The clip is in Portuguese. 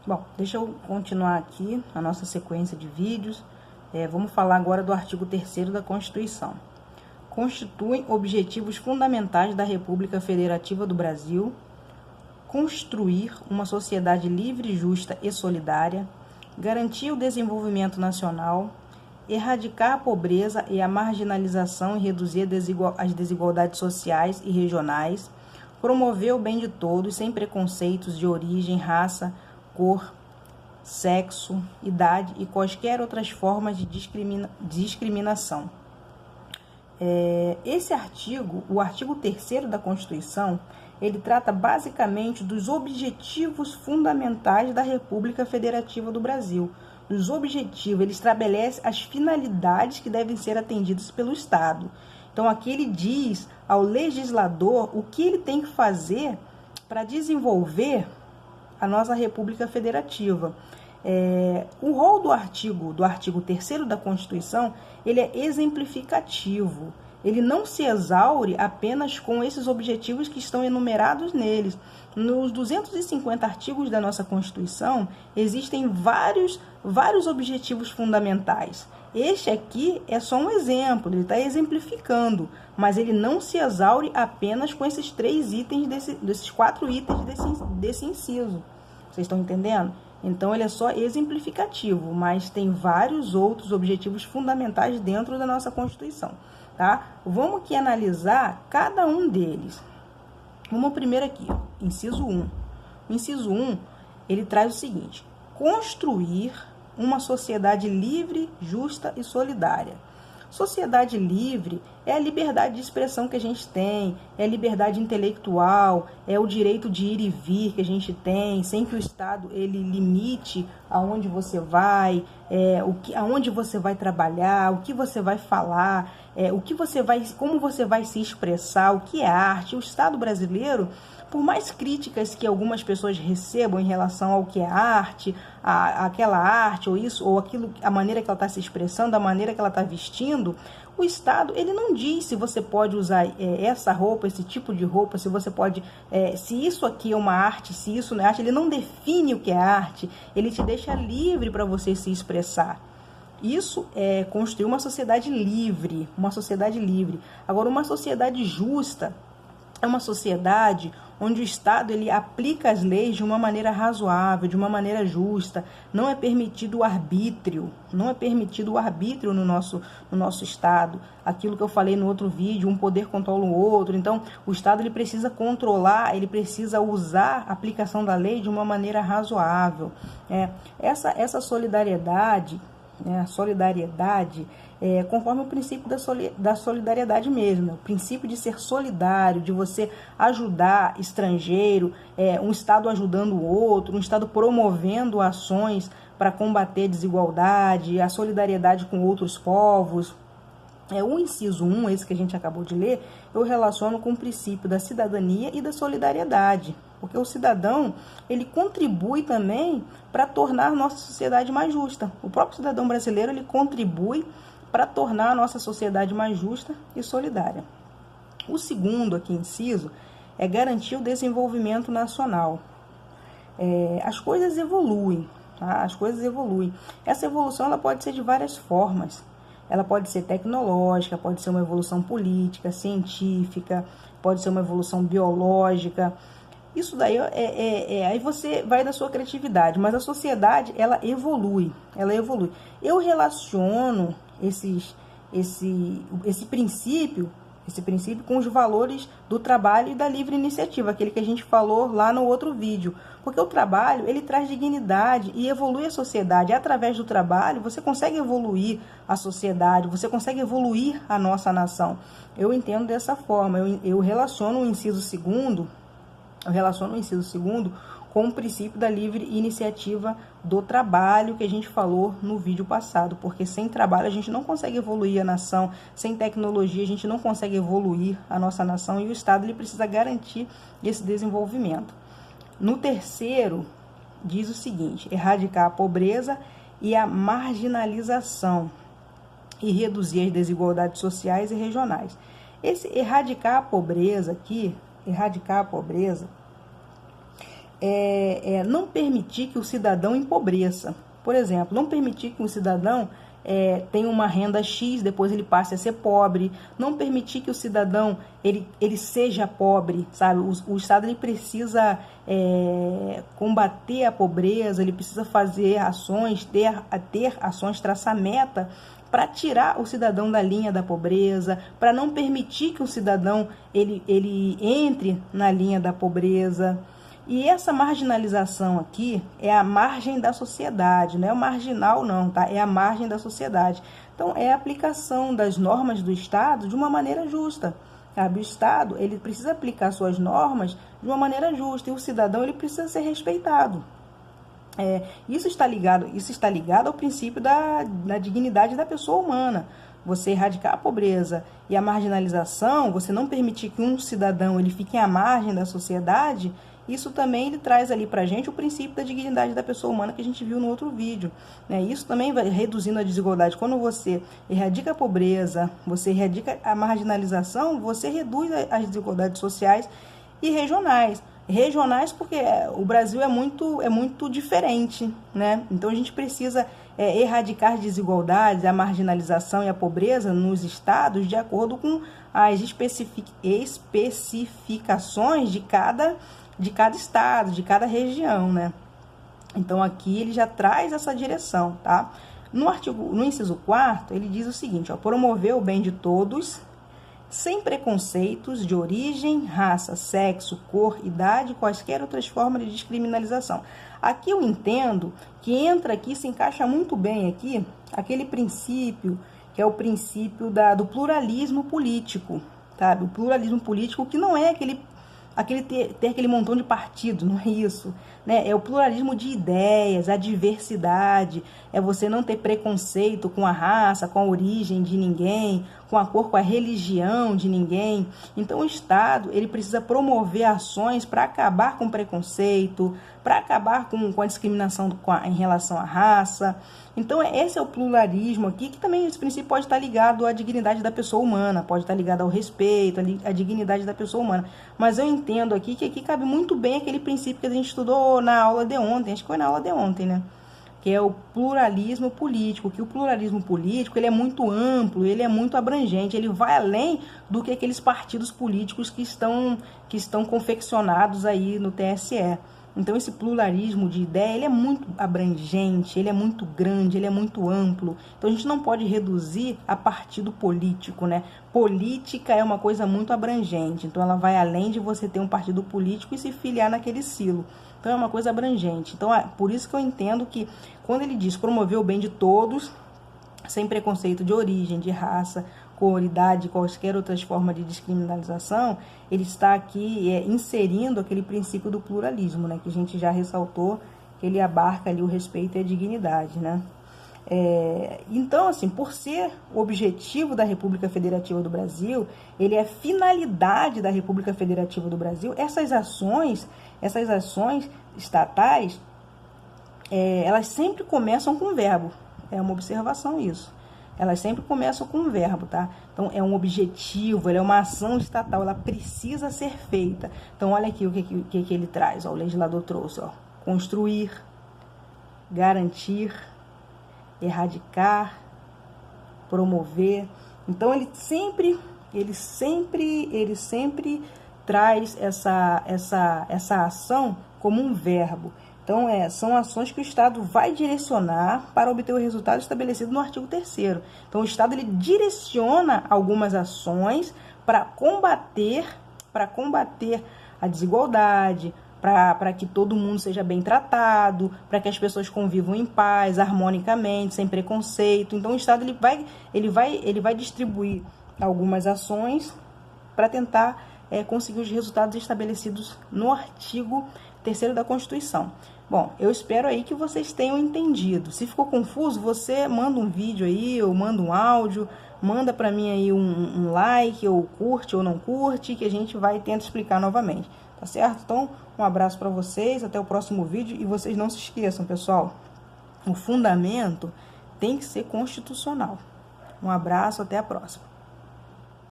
Bom, deixa eu continuar aqui a nossa sequência de vídeos. Vamos falar agora do artigo 3º da Constituição. Constituem objetivos fundamentais da República Federativa do Brasil construir uma sociedade livre, justa e solidária, garantir o desenvolvimento nacional, erradicar a pobreza e a marginalização e reduzir as desigualdades sociais e regionais, promover o bem de todos sem preconceitos de origem, raça, cor, sexo, idade e quaisquer outras formas de discriminação. Esse artigo, o artigo 3º da Constituição, ele trata basicamente dos objetivos fundamentais da República Federativa do Brasil. Os objetivos, ele estabelece as finalidades que devem ser atendidas pelo Estado. Então, aqui ele diz ao legislador o que ele tem que fazer para desenvolver a nossa República Federativa. O rol do artigo 3º da Constituição, ele é exemplificativo. Ele não se exaure apenas com esses objetivos que estão enumerados neles. Nos 250 artigos da nossa Constituição, existem vários objetivos fundamentais. Este aqui é só um exemplo, ele está exemplificando, mas ele não se exaure apenas com esses 3 itens, desses 4 itens desse inciso. Vocês estão entendendo? Então, ele é só exemplificativo, mas tem vários outros objetivos fundamentais dentro da nossa Constituição. Tá? Vamos aqui analisar cada um deles. Vamos primeiro aqui, ó, inciso 1. O inciso 1, ele traz o seguinte: construir uma sociedade livre, justa e solidária. Sociedade livre é a liberdade de expressão que a gente tem, é a liberdade intelectual, é o direito de ir e vir que a gente tem, sem que o Estado ele limite aonde você vai, aonde você vai trabalhar, o que você vai falar, como você vai se expressar, o que é arte. O Estado brasileiro, por mais críticas que algumas pessoas recebam em relação ao que é arte, aquela arte ou isso ou aquilo, a maneira que ela está se expressando, a maneira que ela está vestindo, o Estado ele não diz se você pode usar essa roupa, esse tipo de roupa, se você pode, se isso aqui é uma arte, se isso não é arte. Ele não define o que é arte, ele te deixa livre para você se expressar. Isso é construir uma sociedade livre, Agora, uma sociedade justa é uma sociedade onde o Estado ele aplica as leis de uma maneira razoável, de uma maneira justa. Não é permitido o arbítrio, no nosso Estado. Aquilo que eu falei no outro vídeo, um poder controla o outro. Então, o Estado ele precisa controlar, ele precisa usar a aplicação da lei de uma maneira razoável. Essa solidariedade, a solidariedade conforme o princípio da solidariedade mesmo, o princípio de ser solidário, de você ajudar estrangeiro, um Estado ajudando o outro, um Estado promovendo ações para combater a desigualdade, a solidariedade com outros povos. O inciso 1, esse que a gente acabou de ler, eu relaciono com o princípio da cidadania e da solidariedade, porque o cidadão, ele contribui também para tornar a nossa sociedade mais justa. O próprio cidadão brasileiro, ele contribui para tornar a nossa sociedade mais justa e solidária. O segundo aqui, inciso, é garantir o desenvolvimento nacional. As coisas evoluem, tá? Essa evolução ela pode ser de várias formas. Ela pode ser tecnológica, pode ser uma evolução política, científica, pode ser uma evolução biológica. Isso daí aí você vai da sua criatividade, mas a sociedade ela evolui. Eu relaciono esse princípio com os valores do trabalho e da livre iniciativa, aquele que a gente falou lá no outro vídeo. Porque o trabalho, ele traz dignidade e evolui a sociedade. Através do trabalho, você consegue evoluir a sociedade, você consegue evoluir a nossa nação. Eu entendo dessa forma, eu relaciono o inciso segundo com o princípio da livre iniciativa do trabalho que a gente falou no vídeo passado, porque sem trabalho a gente não consegue evoluir a nação, sem tecnologia a gente não consegue evoluir a nossa nação, e o Estado ele precisa garantir esse desenvolvimento. No terceiro, diz o seguinte: erradicar a pobreza e a marginalização e reduzir as desigualdades sociais e regionais. Esse erradicar a pobreza aqui, não permitir que o cidadão empobreça. Por exemplo, não permitir que o cidadão tenha uma renda X, depois ele passe a ser pobre. Não permitir que o cidadão ele seja pobre, sabe? O Estado ele precisa combater a pobreza, ele precisa fazer ações, ter ações, traçar meta para tirar o cidadão da linha da pobreza, para não permitir que o cidadão ele entre na linha da pobreza. E essa marginalização aqui é a margem da sociedade, não é o marginal não, tá? É a margem da sociedade. Então, é a aplicação das normas do Estado de uma maneira justa, sabe? O Estado, ele precisa aplicar suas normas de uma maneira justa e o cidadão, ele precisa ser respeitado. Isso está ligado ao princípio da dignidade da pessoa humana. Você erradicar a pobreza e a marginalização, você não permitir que um cidadão ele fique à margem da sociedade, isso também ele traz ali para a gente o princípio da dignidade da pessoa humana que a gente viu no outro vídeo. Isso também vai reduzindo a desigualdade. Quando você erradica a pobreza, você erradica a marginalização, você reduz as desigualdades sociais e regionais. Regionais porque o Brasil é muito diferente, né? Então a gente precisa erradicar as desigualdades, a marginalização e a pobreza nos estados de acordo com as especificações de cada estado, de cada região, né? Então aqui ele já traz essa direção, tá? No inciso 4º, ele diz o seguinte, promover o bem de todos, sem preconceitos de origem, raça, sexo, cor, idade, quaisquer outras formas de descriminalização. Aqui eu entendo que entra aqui, se encaixa muito bem aqui, aquele princípio, que é o princípio do pluralismo político, sabe? O pluralismo político que não é ter aquele montão de partidos, não é isso, né? É o pluralismo de ideias, a diversidade, é você não ter preconceito com a raça, com a origem de ninguém, com a cor, com a religião de ninguém. Então o Estado ele precisa promover ações para acabar com o preconceito, para acabar com a discriminação em relação à raça. Então esse é o pluralismo aqui, que também esse princípio pode estar ligado à dignidade da pessoa humana, pode estar ligado ao respeito, à dignidade da pessoa humana. Mas eu entendo aqui que aqui cabe muito bem aquele princípio que a gente estudou na aula de ontem, acho que foi na aula de ontem, né? Que é o pluralismo político, que o pluralismo político ele é muito amplo, ele é muito abrangente, ele vai além do que aqueles partidos políticos que estão confeccionados aí no TSE. Então esse pluralismo de ideia, ele é muito abrangente, ele é muito grande, ele é muito amplo. Então a gente não pode reduzir a partido político, né? Política é uma coisa muito abrangente, então ela vai além de você ter um partido político e se filiar naquele silo. Então é uma coisa abrangente. Então por isso que eu entendo que quando ele diz promover o bem de todos, sem preconceito de origem, de raça, cor, idade, quaisquer outras formas de descriminalização, ele está aqui inserindo aquele princípio do pluralismo, né, que a gente já ressaltou, que ele abarca ali o respeito e a dignidade, né? Então, assim, por ser o objetivo da República Federativa do Brasil, ele é finalidade da República Federativa do Brasil, essas ações estatais, elas sempre começam com verbo. É uma observação isso. Elas sempre começam com um verbo, tá? Então, é um objetivo, é uma ação estatal, ela precisa ser feita. Então, olha aqui o que ele traz, ó, o legislador trouxe, ó. Construir, garantir, erradicar, promover. Então, ele sempre traz essa ação como um verbo. Então, são ações que o Estado vai direcionar para obter o resultado estabelecido no artigo 3º. Então, o Estado ele direciona algumas ações para combater a desigualdade, para que todo mundo seja bem tratado, para que as pessoas convivam em paz, harmonicamente, sem preconceito. Então, o Estado ele vai distribuir algumas ações para tentar conseguir os resultados estabelecidos no artigo 3º da Constituição. Bom, eu espero aí que vocês tenham entendido. Se ficou confuso, você manda um vídeo aí, ou manda um áudio, manda para mim aí um like, ou curte ou não curte, que a gente vai tentar explicar novamente, tá certo? Então, um abraço para vocês, até o próximo vídeo, e vocês não se esqueçam, pessoal, o fundamento tem que ser constitucional. Um abraço, até a próxima.